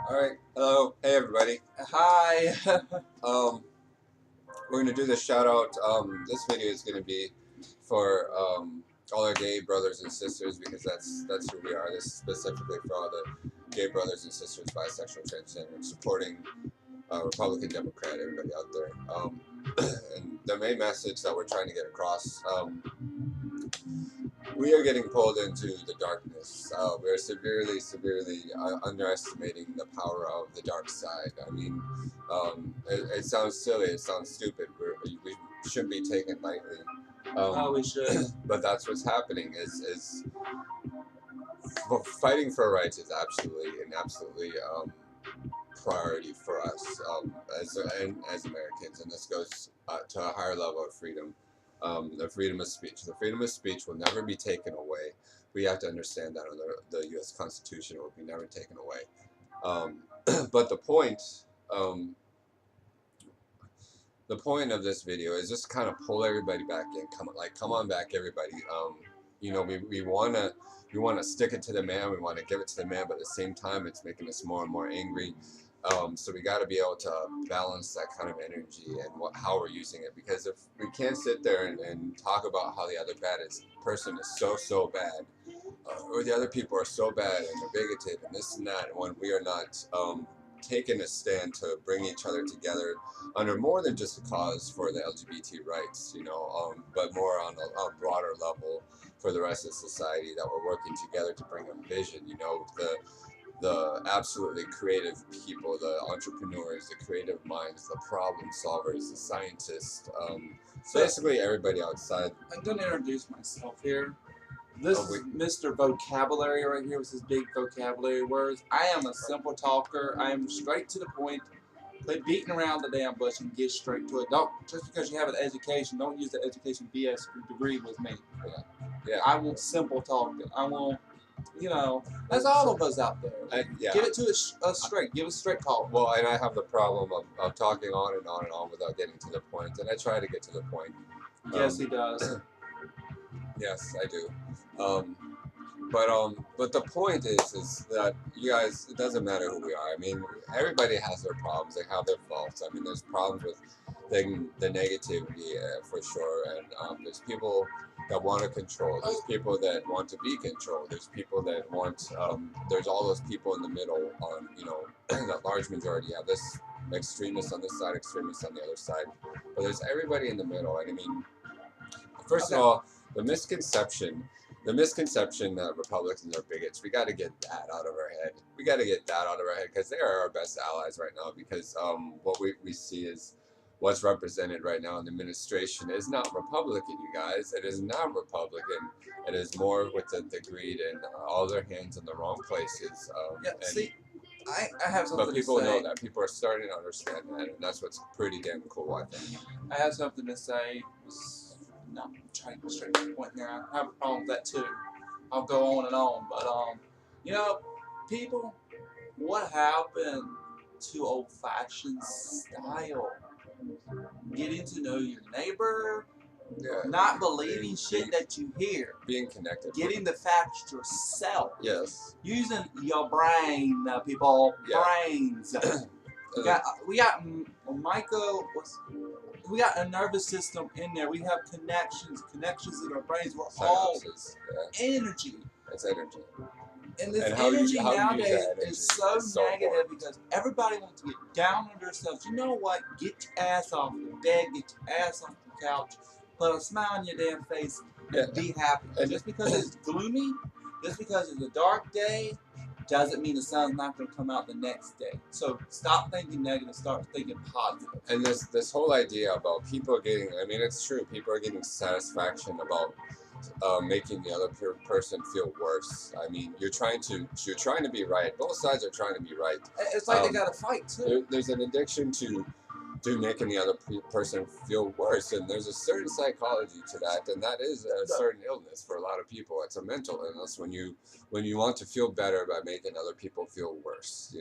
All right. Hello. Hey, everybody. Hi. We're gonna do the shout out. This video is gonna be for all our gay brothers and sisters because that's who we are. This is specifically for all the gay brothers and sisters, bisexual, transgender, supporting Republican, Democrat, everybody out there. And the main message that we're trying to get across. We are getting pulled into the darkness. We are severely underestimating the power of the dark side. I mean, it sounds silly, it sounds stupid. We shouldn't be taken lightly. We should. But that's what's happening. Is well, fighting for rights is absolutely priority for us as Americans, and this goes to a higher level of freedom. The freedom of speech. The freedom of speech will never be taken away. We have to understand that under the U.S. Constitution, it will be never taken away. But the point of this video is just kind of pull everybody back in. Come on back, everybody. We wanna stick it to the man. We want to give it to the man, but at the same time, it's making us more and more angry. So we got to be able to balance that kind of energy and how we're using it. Because if we can't sit there and talk about how the other person is so bad, or the other people are so bad and they're bigoted and this and that, when we are not taking a stand to bring each other together under more than just a cause for the LGBT rights, but more on a broader level for the rest of society, that we're working together to bring a vision, the absolutely creative people, the entrepreneurs, the creative minds, the problem solvers, the scientists, basically everybody outside. I'm going to introduce myself here. This is Mr. Vocabulary right here with his big vocabulary words. I am a simple talker. I am straight to the point. Quit beating around the damn bush and get straight to it. Don't, just because you have an education, don't use the education BS degree with me. Yeah. I want simple talking. I want, that's all of us out there. Give it to us straight. Give us straight talk. Well, and I have the problem of talking on and on and on without getting to the point, and I try to get to the point. Yes, he does. Yes, I do. But the point is that you guys, it doesn't matter who we are. I mean, everybody has their problems. They have their faults. I mean, there's problems with the negativity for sure, and there's people that want to control. There's people that want to be controlled. There's people that want. There's all those people in the middle. That large majority have this extremists on this side, extremists on the other side. But there's everybody in the middle. And I mean, first of all, the misconception that Republicans are bigots, we got to get that out of our head. We got to get that out of our head because they are our best allies right now. Because what we see is what's represented right now in the administration is not Republican, you guys. It is not Republican. It is more with the greed and all their hands in the wrong places. I have something to say. But people know that. People are starting to understand that, and that's what's pretty damn cool, I think. I have something to say. No, I'm trying to go straight to the point here. I have a problem with that too. I'll go on and on, but people, what happened to old-fashioned style? Getting to know your neighbor, not believing shit that you hear, being connected, getting the facts yourself. Yes, using your brain, people. Brains. We got Michael. We got a nervous system in there. We have connections in our brains. We're all energy. It's energy. And this energy nowadays is so negative because everybody wants to get down on themselves. You know what? Get your ass off the bed. Get your ass off the couch. Put a smile on your damn face and be happy. And just because it's gloomy, just because it's a dark day, doesn't mean the sun's not going to come out the next day. So stop thinking negative, start thinking positive. And this whole idea about people getting, I mean, it's true, people are getting satisfaction about making the other person feel worse. I mean, you're trying to be right. Both sides are trying to be right. It's like they got to fight too. There's an addiction to making the other person feel worse, and there's a certain psychology to that, and that is a certain illness for a lot of people. It's a mental illness when you want to feel better by making other people feel worse,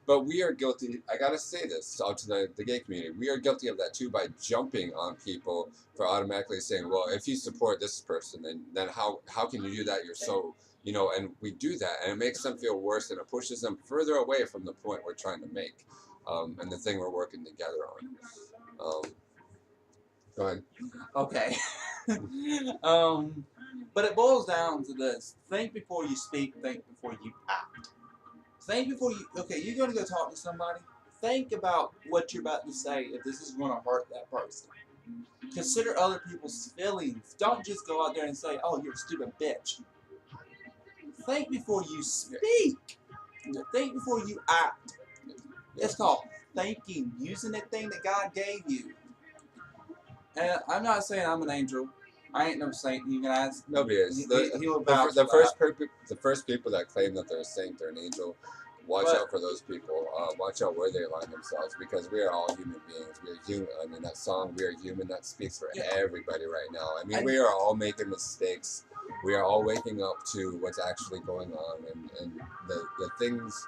but we are guilty. I gotta say this out to the gay community, we are guilty of that too, by jumping on people for automatically saying, well, if you support this person, then how can you do that? you know, and we do that, and it makes them feel worse, and it pushes them further away from the point we're trying to make, and the thing we're working together on. Go ahead. Okay. But it boils down to this: think before you speak, think before you act. Think before you. Okay, you're gonna go talk to somebody. Think about what you're about to say. If this is gonna hurt that person, consider other people's feelings. Don't just go out there and say, "Oh, you're a stupid bitch." Think before you speak. Think before you act. It's called thinking, using the thing that God gave you. And I'm not saying I'm an angel. I ain't no saint, you guys. Nobody is. The first people that claim that they're a saint, they're an angel. Watch out for those people. Watch out where they align themselves, because we are all human beings. We are human. I mean, that song "We Are Human" that speaks for everybody right now. I mean, we are all making mistakes. We are all waking up to what's actually going on, and the things.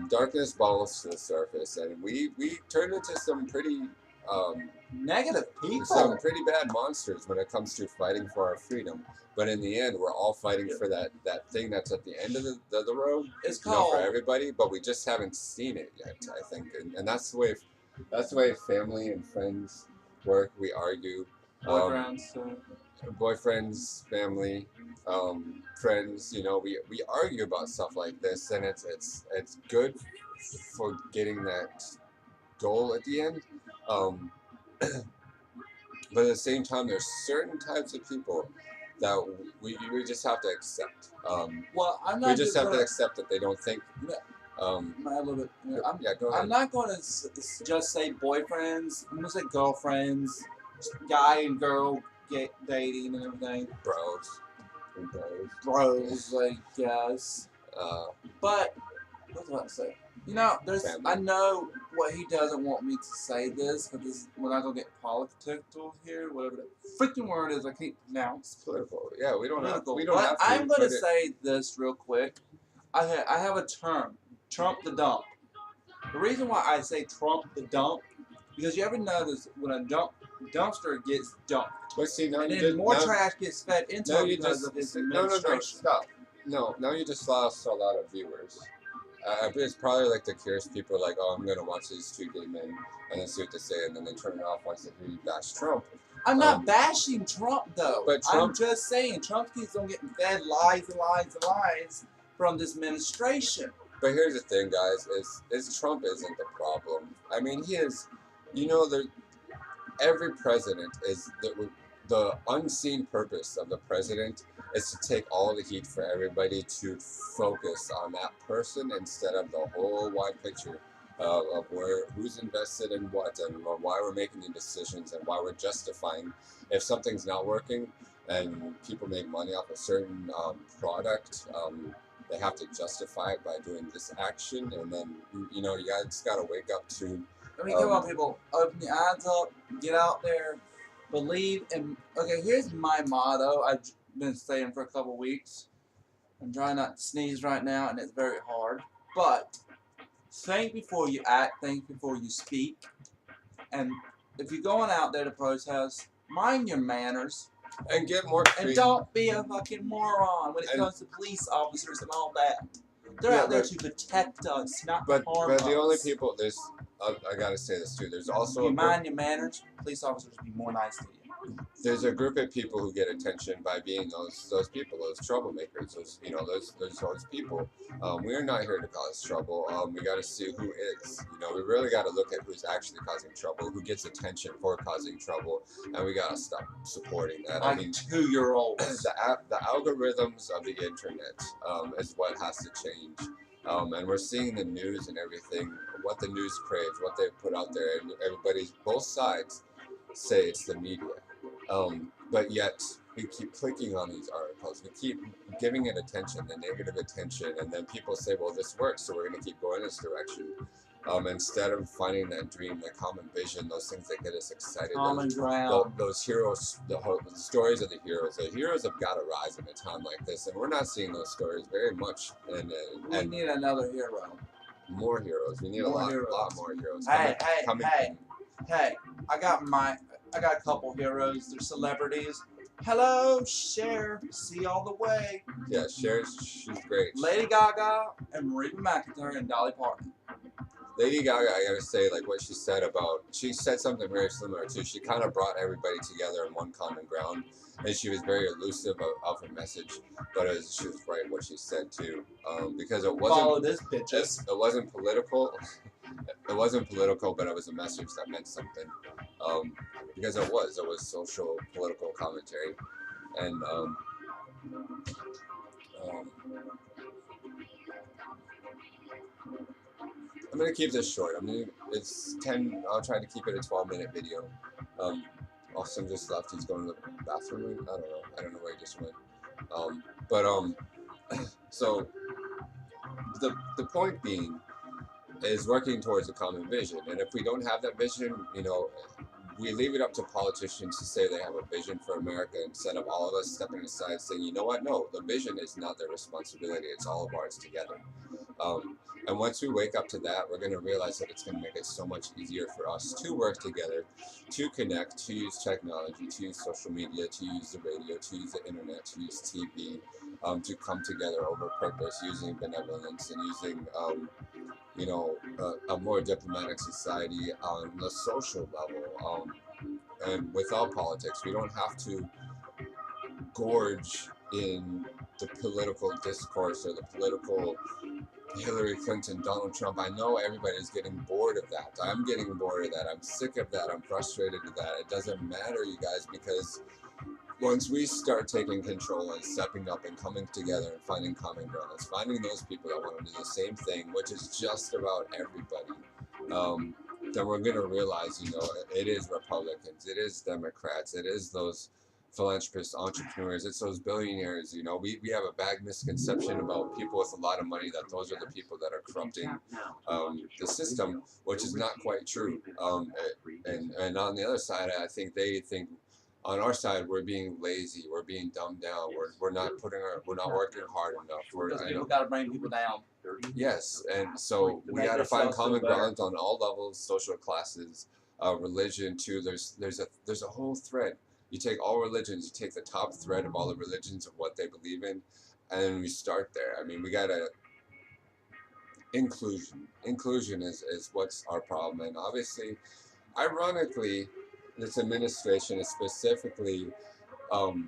Darkness balls to the surface, and we turn into some pretty negative people, some pretty bad monsters when it comes to fighting for our freedom. But in the end, we're all fighting for that thing that's at the end of the road. It's called, for everybody, but we just haven't seen it yet, I think, and that's the way family and friends work. We argue. Boyfriends, family, friends. You know, we argue about stuff like this, and it's good for getting that goal at the end. But at the same time, there's certain types of people that we just have to accept. Well, I'm not. We just have to accept that they don't think. A little bit. Go ahead. I'm not going to just say boyfriends. I'm going to say girlfriends, guy and girl dating and everything. Bros, I guess. But what was I about to say? You know, I know what he doesn't want me to say this, but we're not gonna get political here. Whatever the freaking word is, I can't pronounce. Political. Yeah, we don't have to. I'm gonna say this real quick. I have a term, Trump the dump. The reason why I say Trump the dump, because you ever notice when a dumpster gets dumped, and then more trash gets fed into it because of his administration. No, stop. No, now you just lost a lot of viewers. It's probably like the curious people are like, oh, I'm gonna watch these two gay men and then see what they say, and then they turn it off once they hear you bash Trump. I'm not bashing Trump though. But Trump, I'm just saying Trump keeps on getting fed lies and lies and lies from this administration. But here's the thing, guys: is Trump isn't the problem. I mean, he is. You know, every president is the unseen purpose of the president is to take all the heat for everybody to focus on that person instead of the whole wide picture of who's invested in what and why we're making the decisions and why we're justifying if something's not working and people make money off a certain product. They have to justify it by doing this action, and then you guys got to wake up to. I mean, come on, people, open your eyes up, get out there, believe in. Okay, here's my motto. I've been saying for a couple weeks. I'm trying not to sneeze right now, and it's very hard. But think before you act. Think before you speak. And if you're going out there to protest, mind your manners. And get more. And don't be a fucking moron when it comes to police officers and all that. They're out there to protect us, not harm us. But the only people I gotta say this too. There's also if you mind your manners, police officers will be more nice to you. There's a group of people who get attention by being those people, those troublemakers, those people. We're not here to cause trouble. We got to see who is. We really got to look at who's actually causing trouble, who gets attention for causing trouble, and we got to stop supporting that. I mean, 2-year-olds. The algorithms of the internet is what has to change. And we're seeing the news and everything, what the news craves, what they put out there, and everybody's both sides say it's the media. But yet we keep clicking on these articles. We keep giving it attention, the negative attention, and then people say, well, this works, so we're going to keep going this direction. Instead of finding that dream, that common vision, those things that get us excited. Common ground. Those heroes, the stories of the heroes. The heroes have got to rise in a time like this, and we're not seeing those stories very much. We need another hero. More heroes. We need a lot more heroes. Hey, I got a couple heroes. They're celebrities. Hello, Cher. See all the way. Yeah, she's great. Lady Gaga and Reba McEntire and Dolly Parton. Lady Gaga, I gotta say, like what she said something very similar too. She kind of brought everybody together on one common ground, and she was very elusive of her message, but she was right what she said too, because it wasn't. Follow this, bitches. It wasn't political. It wasn't political, but it was a message that meant something, because it was social political commentary, and I'm gonna keep this short. It's 10. I'll try to keep it a 12-minute video. Austin just left. He's going to the bathroom. I don't know. I don't know where he just went. But so the point being is working towards a common vision, and if we don't have that vision, we leave it up to politicians to say they have a vision for America instead of all of us stepping aside saying, you know what, no, the vision is not their responsibility, it's all of ours together. And once we wake up to that, we're going to realize that it's going to make it so much easier for us to work together, to connect, to use technology, to use social media, to use the radio, to use the internet, to use TV, to come together over purpose, using benevolence and using a more diplomatic society on the social level. And without politics, we don't have to gorge in the political discourse or the political Hillary Clinton, Donald Trump. I know everybody's getting bored of that. I'm getting bored of that. I'm sick of that. I'm frustrated with that. It doesn't matter, you guys, because once we start taking control and stepping up and coming together and finding common ground, finding those people that want to do the same thing, which is just about everybody, then we're going to realize, it is Republicans, it is Democrats, it is those philanthropists, entrepreneurs, it's those billionaires. We have a bad misconception about people with a lot of money, that those are the people that are corrupting the system, which is not quite true. And on the other side, I think they think on our side we're being lazy, we're being dumbed down, we're not working hard enough. People got to bring people down. Yes, and so we got to find common ground on all levels, social classes, religion too. There's a whole thread. You take all religions, you take the top thread of all the religions of what they believe in, and we start there. I mean, we gotta inclusion. Inclusion is what's our problem, and obviously, ironically, this administration is specifically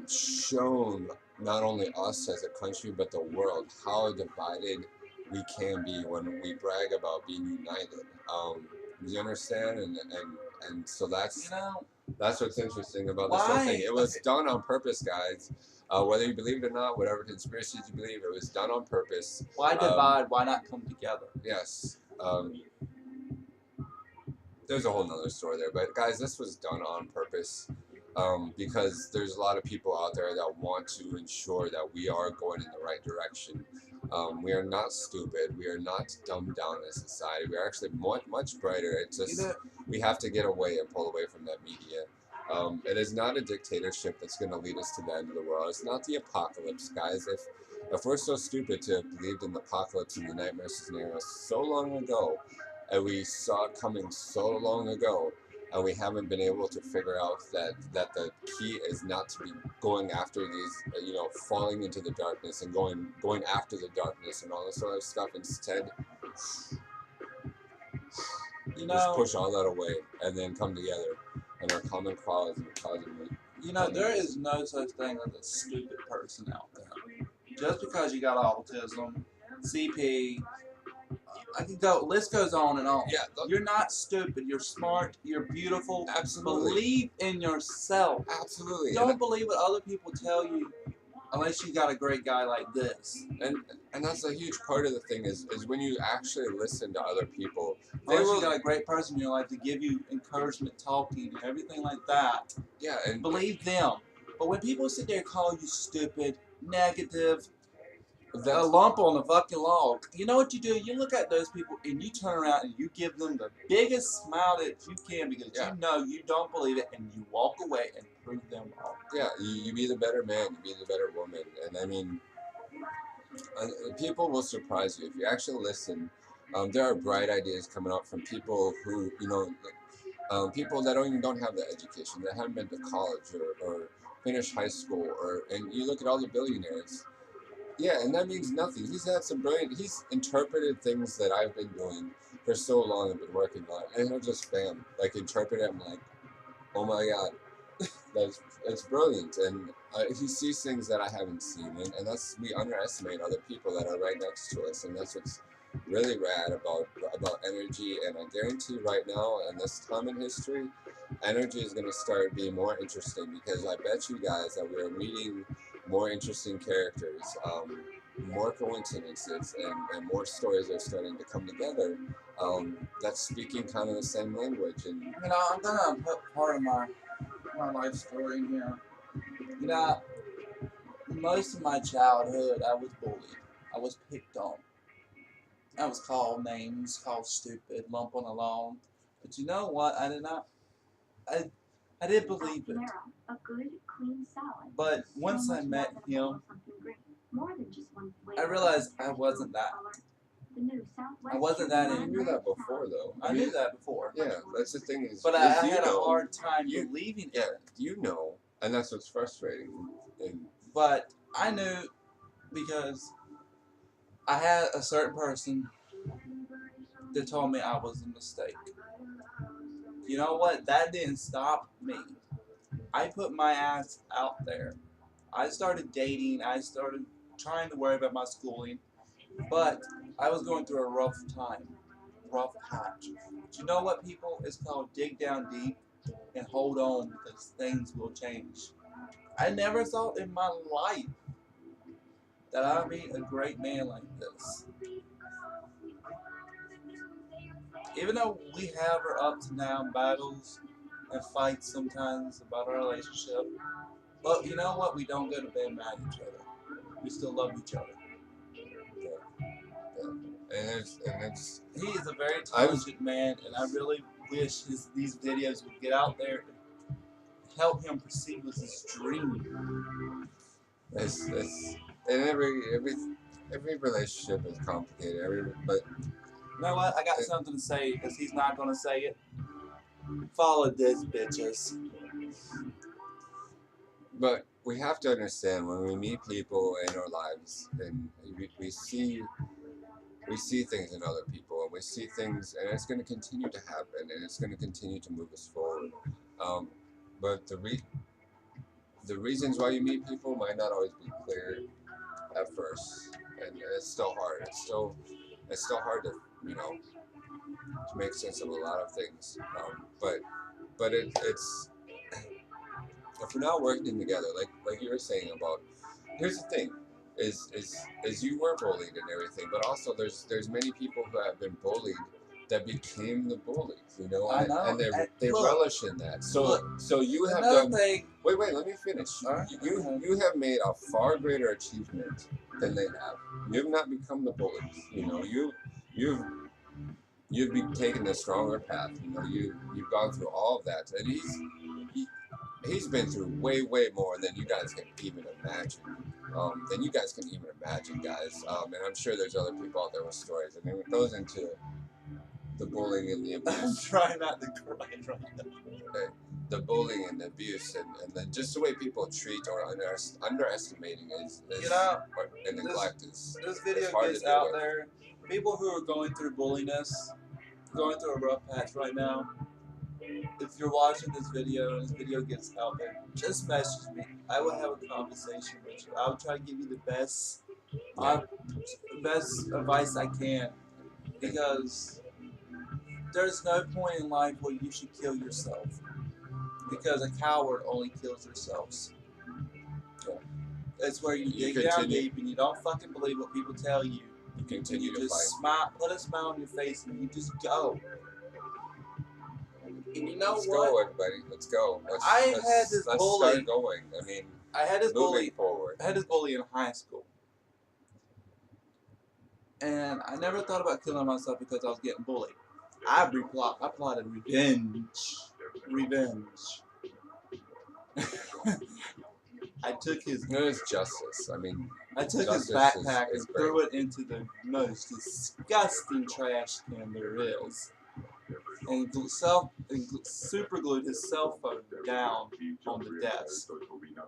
shown not only us as a country but the world how divided we can be when we brag about being united. You understand? And so that's what's interesting about this whole thing. It was done on purpose, guys. Whether you believe it or not, whatever conspiracies you believe, it was done on purpose. Why divide? Why not come together? Yes. There's a whole nother story there, but guys, this was done on purpose. Because there's a lot of people out there that want to ensure that we are going in the right direction. We are not stupid. We are not dumbed down as a society. We are actually much brighter. It's just we have to get away and pull away from that media. It is not a dictatorship that's going to lead us to the end of the world. It's not the apocalypse, guys. If we're so stupid to have believed in the apocalypse and the nightmare scenario so long ago, and we saw it coming so long ago, and we haven't been able to figure out that the key is not to be going after these, falling into the darkness and going after the darkness and all this other stuff. Instead, just push all that away and then come together and our common cause and there is no such thing as a stupid person out there. Just because you got autism, CP, I can go. List goes on and on. Yeah, you're not stupid. You're smart. You're beautiful. Absolutely. Believe in yourself. Absolutely. Don't believe what other people tell you, unless you got a great guy like this. And that's a huge part of the thing is when you actually listen to other people. Unless you got a great person in your life to give you encouragement, talking, everything like that. Yeah, and believe them. But when people sit there and call you stupid, negative, a lump on the fucking log. You know what you do? You look at those people and you turn around and you give them the biggest smile that you can because you know you don't believe it, and you walk away and prove them wrong. Yeah, you be the better man, you be the better woman. And I mean, people will surprise you if you actually listen. There are bright ideas coming out from people who, people that don't have the education, that haven't been to college or finish high school, and you look at all the billionaires. Yeah, and that means nothing. He's had some brilliant. He's interpreted things that I've been doing for so long and been working on, and he'll just bam, like interpret it. I'm like, oh my god, that's brilliant. And he sees things that I haven't seen, and that's we underestimate other people that are right next to us, and that's what's really rad about energy. And I guarantee right now, in this time in history, energy is going to start being more interesting because I bet you guys that we're meeting more interesting characters, more coincidences, and more stories are starting to come together. That's speaking kind of the same language, and You know, I'm gonna put part of my life story in here. You know, most of my childhood, I was bullied. I was picked on. I was called names, called stupid, lumping along. But you know what? I did not. I I did believe it. But once I met him, I realized I wasn't that. I wasn't that you anymore. knew that before, though. I knew that before. Yeah, that's the thing is. But is I you had know, a hard time believing it. Yeah, you know, and that's what's frustrating. And But I knew because I had a certain person that told me I was a mistake. You know what? That didn't stop me. I put my ass out there. I started dating. I started trying to worry about my schooling. But I was going through a rough time. Rough patch. But you know what, people? It's called dig down deep and hold on because things will change. I never thought in my life that I'd meet a great man like this. Even though we have our ups and down battles and fights sometimes about our relationship, but you know what? We don't go to bed mad at each other. We still love each other. and it's He is a very talented man, and I really wish these videos would get out there and help him proceed with his dream. it's and every relationship is complicated. But You know what? I got something to say because he's not going to say it. Follow this, bitches. But we have to understand when we meet people in our lives, and we see things in other people, and we see things, and it's going to continue to happen, and it's going to continue to move us forward. But the reasons why you meet people might not always be clear at first, and it's still hard. It's still hard to to make sense of a lot of things. But it's if we're not working together, like you were saying about, here's the thing, is you were bullied and everything, but also there's many people who have been bullied that became the bullies, I know. and they look, relish in that. So you have another done. thing. Wait, let me finish. You have made a far greater achievement than they have. You've not become the bullies. You've taken the stronger path. You've gone through all of that, and he's been through way more than you guys can even imagine. Guys. And I'm sure there's other people out there with stories, and it goes into the bullying and the abuse. I'm trying not to cry right now. The bullying and the abuse, and then just the way people treat or underestimating is and neglect is. This video gets out there. People who are going through bulliness, going through a rough patch right now. If you're watching this video and this video gets out there, just message me. I will have a conversation with you. I will try to give you the best advice I can, because there's no point in life where you should kill yourself, because a coward only kills themselves. It's where you dig down deep and you don't fucking believe what people tell you. You continue to just smile, put a smile on your face, and you just go. And you know Let's what? go, everybody. Let's go. Let's bully. Start going. I mean, I had this bully forward. I had this bully in high school, and I never thought about killing myself because I was getting bullied. I plotted revenge. I took his. There's justice. I mean, I took his backpack and threw it into the most disgusting trash can there is, and super glued his cell phone down on the desk. I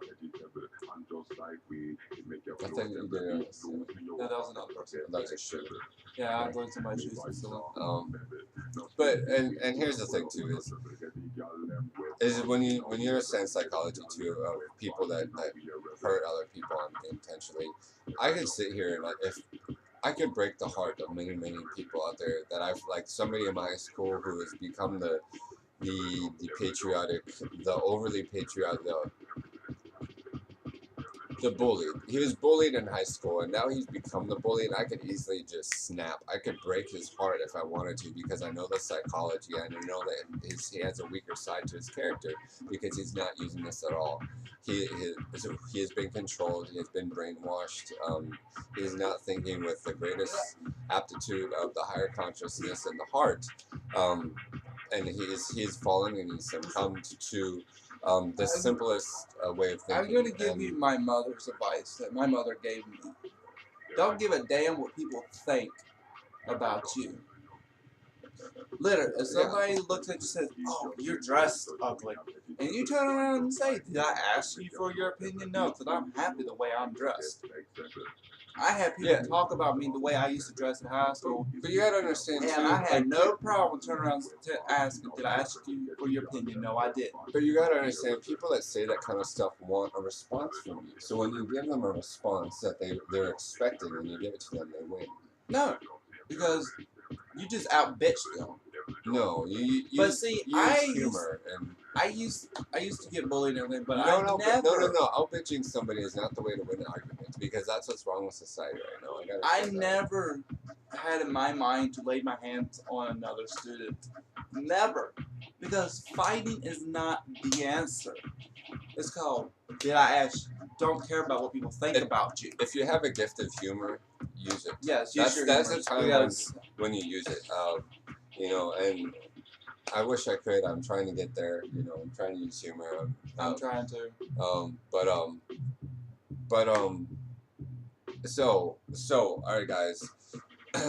think you did it. No, that was another person. That was a shit. Yeah, I'm going to my shoes and silly. But and here's the thing too is when you understand psychology too of people that hurt other people unintentionally, I could sit here and if I could break the heart of many people out there that I've like somebody in my high school who has become the patriotic, the overly patriotic, the bully. He was bullied in high school, and now he's become the bully, and I could easily just snap. I could break his heart if I wanted to, because I know the psychology, and I know that he has a weaker side to his character, because he's not using this at all. He has been controlled. He has been brainwashed. He's not thinking with the greatest aptitude of the higher consciousness and the heart, and he's fallen and he's succumbed to the simplest way of thinking. I'm going to give you my mother's advice that my mother gave me. Don't give a damn what people think about you. Literally, if somebody looks at you and says, "Oh, you're dressed ugly," and you turn around and say, "Did I ask you for your opinion?" No, because I'm happy the way I'm dressed. I had people talk about me the way I used to dress in high school. But you gotta understand, and I had no problem turning around and asking, "Did I ask you for your opinion?" No, I didn't. But you gotta understand, people that say that kind of stuff want a response from you. So when you give them a response that they're expecting, and you give it to them, they win. No, because you just out bitch them. No, you but see, humor I used to get bullied and everything, but no, out bitching somebody is not the way to win an argument, because that's what's wrong with society right now. I never had in my mind to lay my hands on another student. Never. Because fighting is not the answer. It's called, did I ask? Don't care about what people think about you. If you have a gift of humor, use it. Yes, that's the time when you use it. You know, and I wish I could. I'm trying to get there. You know, I'm trying to use humor. I'm trying to. So, all right, guys.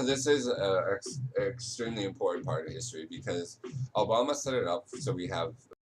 This is an extremely important part of history, because Obama set it up so we have